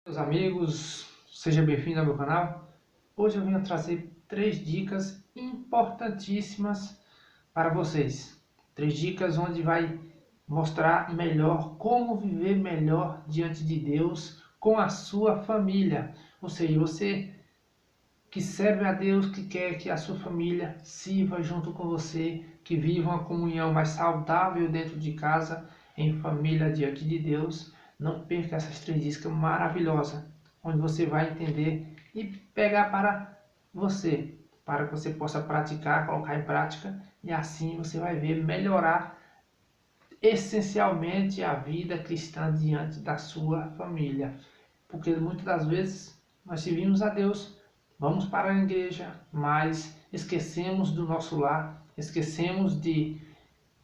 Meus amigos, seja bem-vindo ao meu canal. Hoje eu venho trazer 3 dicas importantíssimas para vocês. 3 dicas onde vai mostrar melhor como viver melhor diante de Deus com a sua família. Ou seja, você que serve a Deus, que quer que a sua família sirva junto com você, que viva uma comunhão mais saudável dentro de casa, em família diante de Deus. Não perca essas 3 dicas maravilhosas, onde você vai entender e pegar para que você possa praticar, colocar em prática, e assim você vai ver melhorar essencialmente a vida cristã diante da sua família. Porque muitas das vezes nós servimos a Deus, vamos para a igreja, mas esquecemos do nosso lar, esquecemos de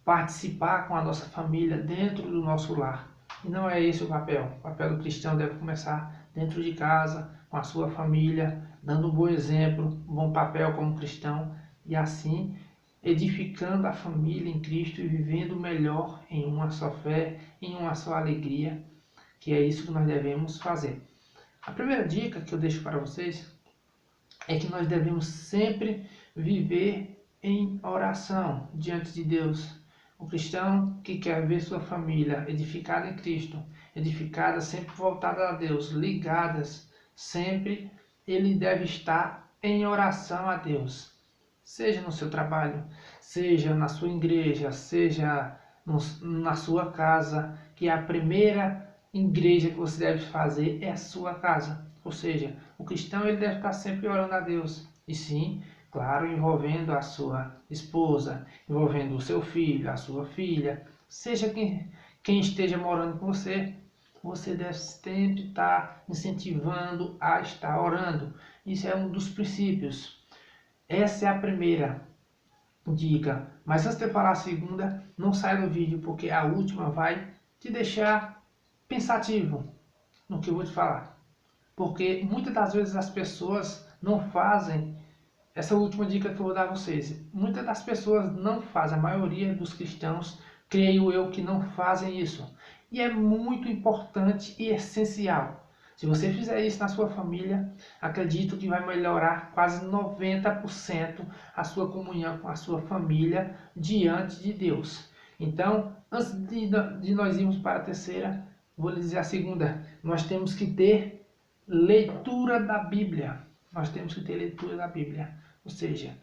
participar com a nossa família dentro do nosso lar. E não é esse o papel. O papel do cristão deve começar dentro de casa, com a sua família, dando um bom exemplo, um bom papel como cristão, e assim edificando a família em Cristo e vivendo melhor em uma só fé, em uma só alegria, que é isso que nós devemos fazer. A primeira dica que eu deixo para vocês é que nós devemos sempre viver em oração diante de Deus. O cristão que quer ver sua família edificada em Cristo, edificada sempre voltada a Deus, ligadas sempre, ele deve estar em oração a Deus. Seja no seu trabalho, seja na sua igreja, seja na sua casa, que a primeira igreja que você deve fazer é a sua casa. Ou seja, o cristão ele deve estar sempre orando a Deus. E sim, claro, envolvendo a sua esposa, envolvendo o seu filho, a sua filha, seja quem esteja morando com você, você deve sempre estar incentivando a estar orando. Isso é um dos princípios. Essa é a primeira dica. Mas antes de eu falar a segunda, não saia do vídeo, porque a última vai te deixar pensativo no que eu vou te falar. Porque muitas das vezes as pessoas não fazem essa última dica que eu vou dar a vocês. Muitas das pessoas não fazem, a maioria dos cristãos, creio eu, que não fazem isso. E é muito importante e essencial. Se você fizer isso na sua família, acredito que vai melhorar quase 90% a sua comunhão com a sua família diante de Deus. Então, antes de nós irmos para a terceira, vou lhe dizer a segunda. Nós temos que ter leitura da Bíblia. Nós temos que ter leitura da Bíblia. Ou seja,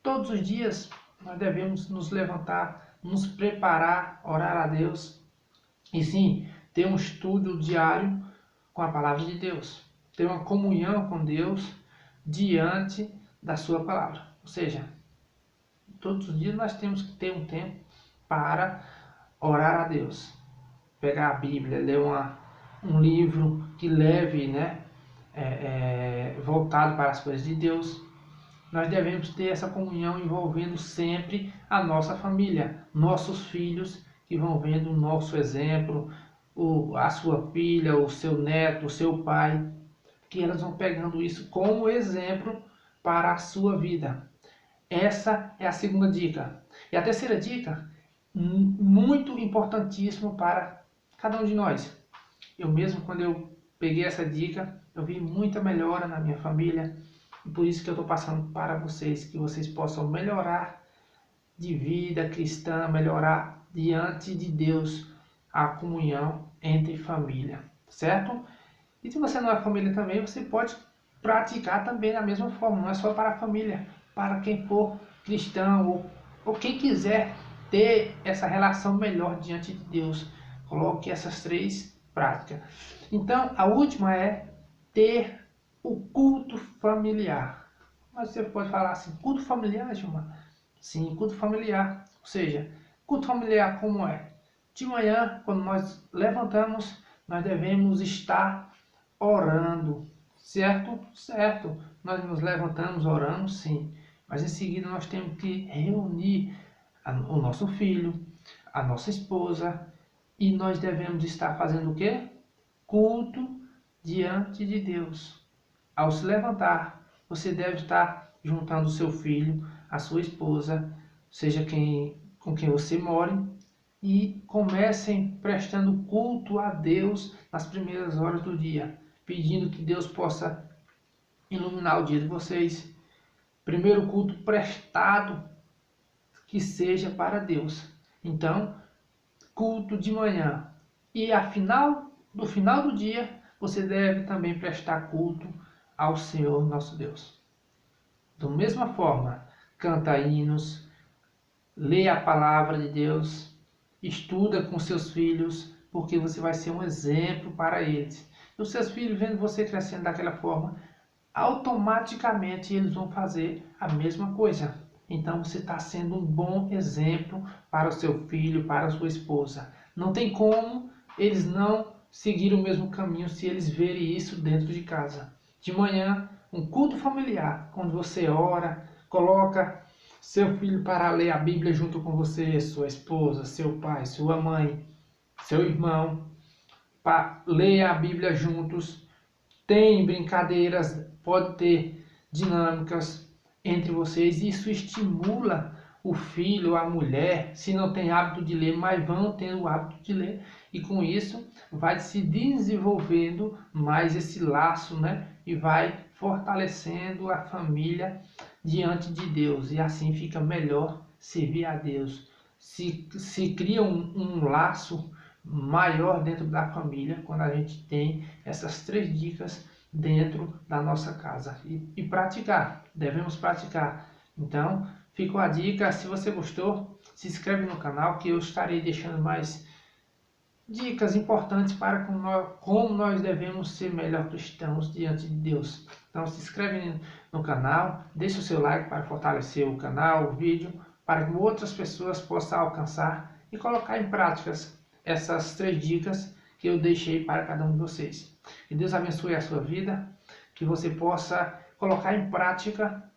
todos os dias nós devemos nos levantar, nos preparar, orar a Deus e sim, ter um estudo diário com a palavra de Deus. Ter uma comunhão com Deus diante da sua palavra. Ou seja, todos os dias nós temos que ter um tempo para orar a Deus. Pegar a Bíblia, ler um livro que leve, voltado para as coisas de Deus. Nós devemos ter essa comunhão envolvendo sempre a nossa família, nossos filhos que vão vendo o nosso exemplo, a sua filha, o seu neto, o seu pai, que elas vão pegando isso como exemplo para a sua vida. Essa é a segunda dica. E a terceira dica, muito importantíssimo para cada um de nós. Eu mesmo, quando eu peguei essa dica, eu vi muita melhora na minha família. E por isso que eu estou passando para vocês, que vocês possam melhorar de vida cristã, melhorar diante de Deus a comunhão entre família, certo? E se você não é família também, você pode praticar também da mesma forma, não é só para a família, para quem for cristão ou quem quiser ter essa relação melhor diante de Deus. Coloque essas 3 práticas. Então, a última é ter o culto familiar. Mas você pode falar assim, culto familiar, Gilmar? Sim, culto familiar. Ou seja, culto familiar como é? De manhã, quando nós levantamos, nós devemos estar orando, certo? Certo. Nós nos levantamos, oramos, sim. Mas em seguida nós temos que reunir o nosso filho, a nossa esposa, e nós devemos estar fazendo o quê? Culto diante de Deus. Ao se levantar, você deve estar juntando o seu filho, a sua esposa, seja com quem você more, e comecem prestando culto a Deus nas primeiras horas do dia, pedindo que Deus possa iluminar o dia de vocês. Primeiro culto prestado, que seja para Deus. Então, culto de manhã. E no final do dia, você deve também prestar culto ao Senhor nosso Deus. Da mesma forma, canta hinos, lê a palavra de Deus, estuda com seus filhos, porque você vai ser um exemplo para eles. E os seus filhos, vendo você crescendo daquela forma, automaticamente eles vão fazer a mesma coisa. Então você está sendo um bom exemplo para o seu filho, para a sua esposa. Não tem como eles não seguir o mesmo caminho se eles verem isso dentro de casa. De manhã, um culto familiar, quando você ora, coloca seu filho para ler a Bíblia junto com você, sua esposa, seu pai, sua mãe, seu irmão, para ler a Bíblia juntos. Tem brincadeiras, pode ter dinâmicas entre vocês. Isso estimula o filho, a mulher, se não tem hábito de ler, mas vão ter o hábito de ler. E com isso vai se desenvolvendo mais esse laço, né? E vai fortalecendo a família diante de Deus. E assim fica melhor servir a Deus. Se cria um laço maior dentro da família quando a gente tem essas 3 dicas dentro da nossa casa e praticar, devemos praticar. Então ficou a dica. Se você gostou, se inscreve no canal que eu estarei deixando mais dicas importantes para como nós devemos ser melhor cristãos diante de Deus. Então se inscreve no canal, deixa o seu like para fortalecer o canal, o vídeo, para que outras pessoas possam alcançar e colocar em práticas essas 3 dicas que eu deixei para cada um de vocês. Que Deus abençoe a sua vida, que você possa colocar em prática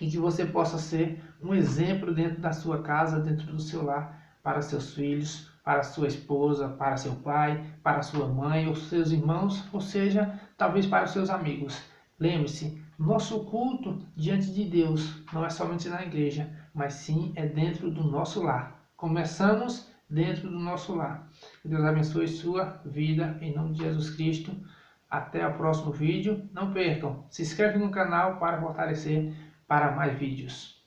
e que você possa ser um exemplo dentro da sua casa, dentro do seu lar, para seus filhos, para sua esposa, para seu pai, para sua mãe, ou seus irmãos, ou seja, talvez para os seus amigos. Lembre-se, nosso culto diante de Deus não é somente na igreja, mas sim é dentro do nosso lar. Começamos dentro do nosso lar. Que Deus abençoe sua vida, em nome de Jesus Cristo. Até o próximo vídeo. Não percam, se inscreve no canal para fortalecer para mais vídeos.